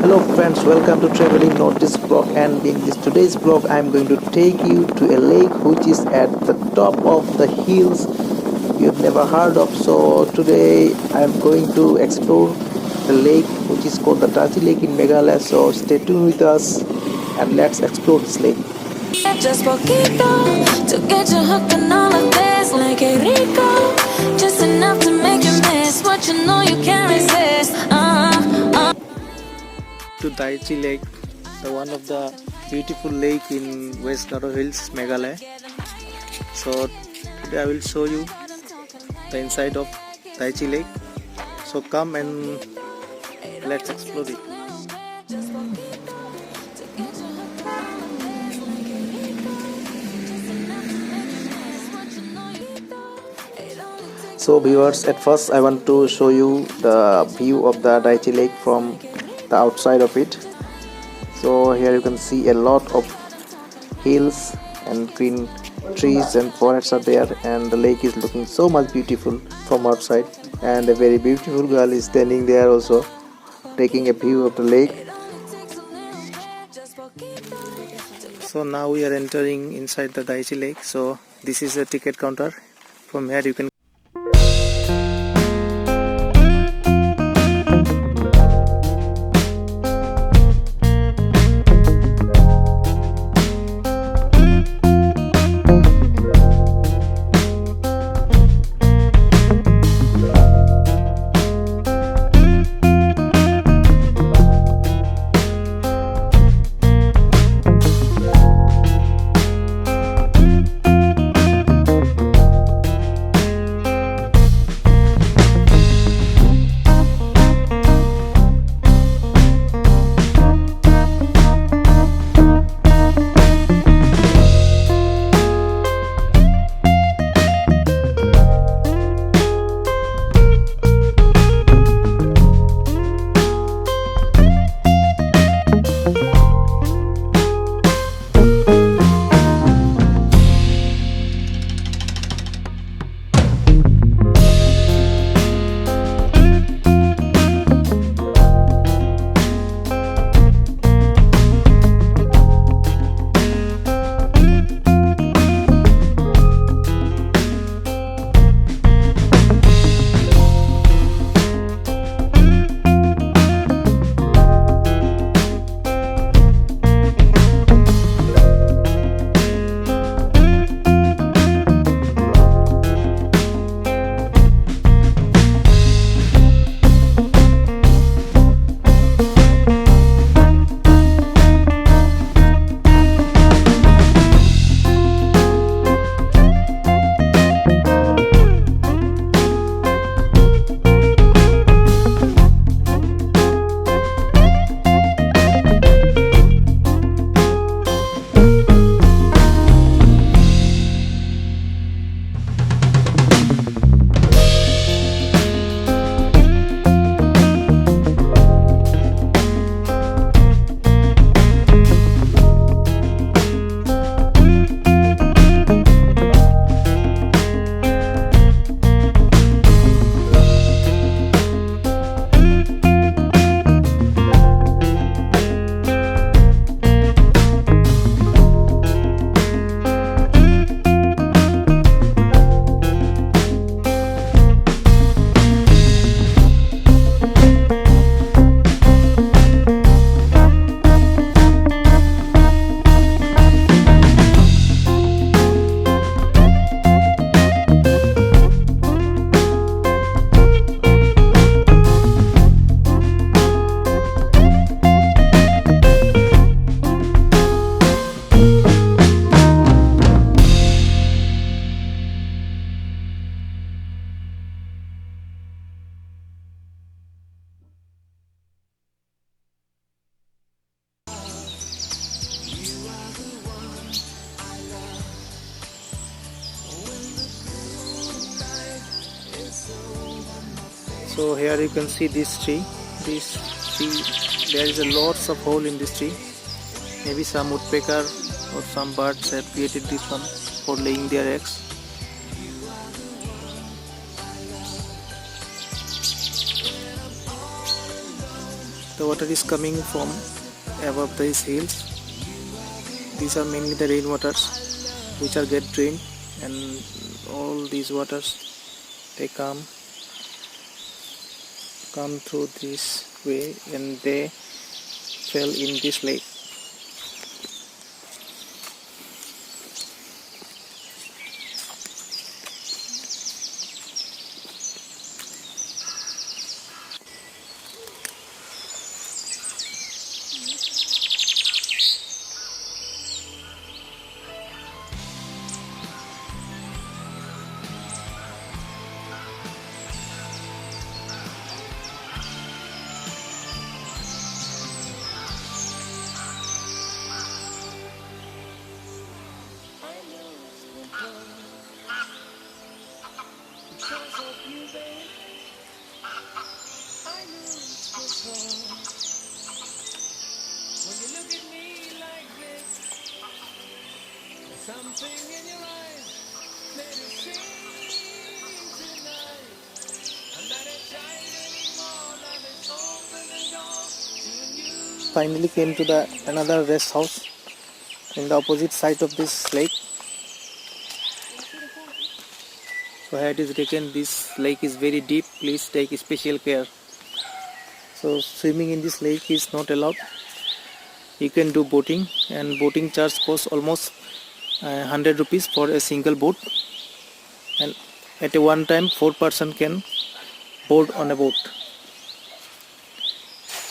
Hello friends, welcome to Traveling Notice Blog, and in this today's blog I am going to take you to a lake which is at the top of the hills you've never heard of. So today I am going to explore the lake which is called the Daci Lake in Meghalaya. So stay tuned with us and let's explore this lake. Just poquito to get you hooked on all of this, like a rico, just enough to make you miss what you know you can't resist. To Daci Lake, the one of the beautiful lake in West Garo Hills, Meghalaya. So today I will show you the inside of Daci Lake. So come and let's explore it. So viewers, at first I want to show you the view of the Daci Lake from the outside of it. So here you can see a lot of hills and green trees and forests are there, and the lake is looking so much beautiful from outside, and a very beautiful girl is standing there also taking a view of the lake. So now we are entering inside the Daci Lake. So this is a ticket counter. From here you can So here you can see this tree. There is a lots of hole in this tree. Maybe some woodpecker or some birds have created this one for laying their eggs. The water is coming from above these hills. These are mainly the rain waters which are get drained, and all these waters they come through this way and they fell in this lake. Finally came to the another rest house in the opposite side of this lake. So here it is written, this lake is very deep, please take special care. So swimming in this lake is not allowed. You can do boating, and boating charge costs almost 100 rupees for a single boat, and at a one time 4 person can board on a boat.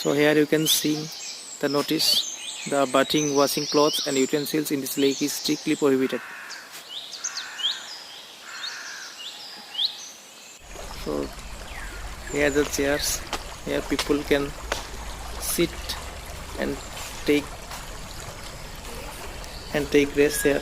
So here you can see the notice, the bathing, washing clothes and utensils in this lake is strictly prohibited. So here are the chairs, here people can sit and take rest here.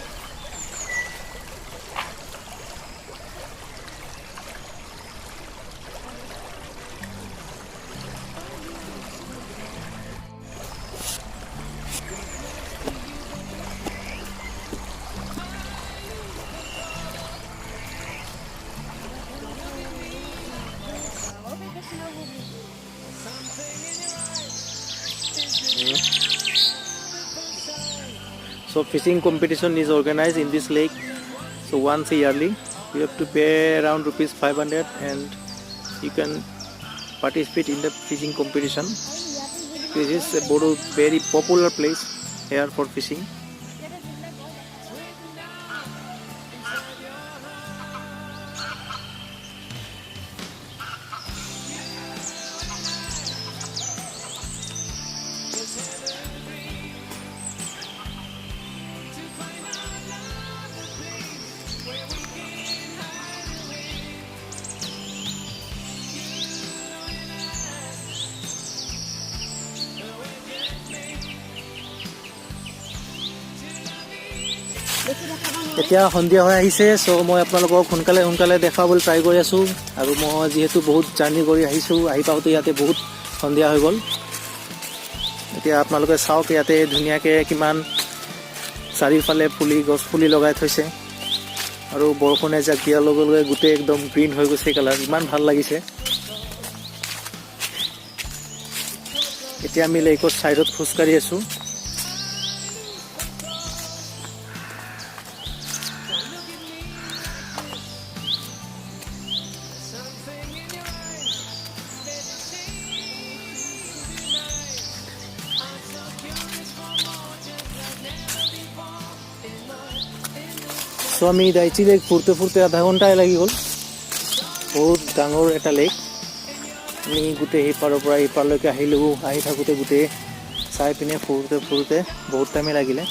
So fishing competition is organized in this lake. So once a yearly, you have to pay around rupees 500 and you can participate in the fishing competition. This is a very popular place here for fishing. এতিয়া সন্ধিয়া হৈ আহিছে, so মই আপোনালোকক সোনকালে দেখাবলৈ try কৰি আছোঁ। আৰু মই যিহেতু বহুত জাৰ্ণি কৰি আহিছোঁ, আহি পাওঁতে ইয়াতে বহুত সন্ধিয়া হৈ গ'ল। এতিয়া আপোনালোকে চাওক ইয়াতে ধুনীয়াকৈ কিমান চাৰিওফালে গছ পুলি লগাই থৈছে, আৰু বৰষুণে জাক দিয়াৰ লগে লগে গোটেই একদম গ্ৰীণ হৈ গৈছে কালাৰ, ইমান ভাল লাগিছে। এতিয়া আমি লেকৰ ছাইডত খোজকাঢ়ি আছোঁ। সো আমি দাইচি লেক ফুৰতে আধা ঘণ্টাই লাগি গ'ল। বহুত ডাঙৰ এটা লেক। আমি গোটেই সিপাৰৰ পৰা ইপাৰলৈকে আহিলোঁ, আহি থাকোঁতে গোটেই চাই পিনে ফুৰোঁতে বহুত টাইমে লাগিলে।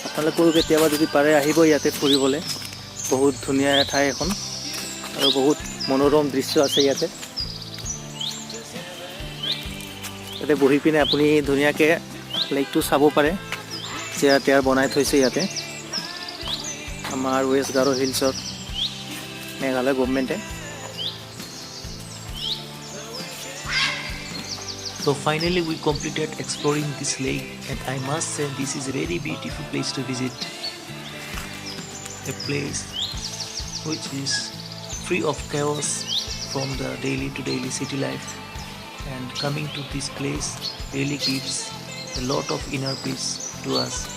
আপোনালোকেও কেতিয়াবা যদি পাৰে আহিব ইয়াতে ফুৰিবলৈ, বহুত ধুনীয়া ঠাই এখন আৰু বহুত মনোৰম দৃশ্য আছে ইয়াতে। ইয়াতে বহি পিনে আপুনি ধুনীয়াকৈ লেকটো চাব পাৰে, চেয়াৰ টেয়াৰ বনাই থৈছে ইয়াতে আমাৰ ৱেষ্ট গাৰো হিলছৰ মেঘালয় গভৰ্ণমেণ্টে। So finally we completed exploring this lake, and I must say this is a very beautiful place to visit. A place which is free of chaos from the daily to daily city life, and coming to this place really gives a lot of inner peace to us.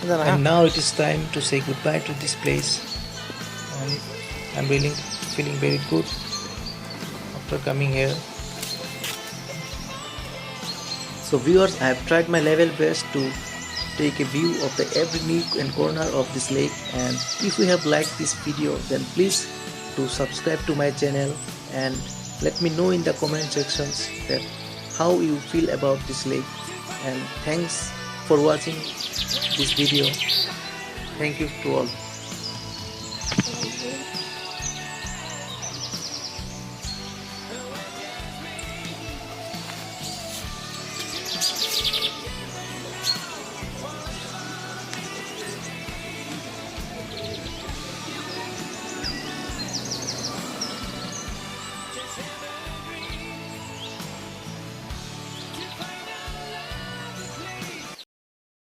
And now it is time to say goodbye to this place, and I'm really feeling very good after coming here. So viewers, I have tried my level best to take a view of the every nook and corner of this lake, and if you have liked this video, then please do subscribe to my channel and let me know in the comment sections that how you feel about this lake. And thanks for watching this video. Thank you to all.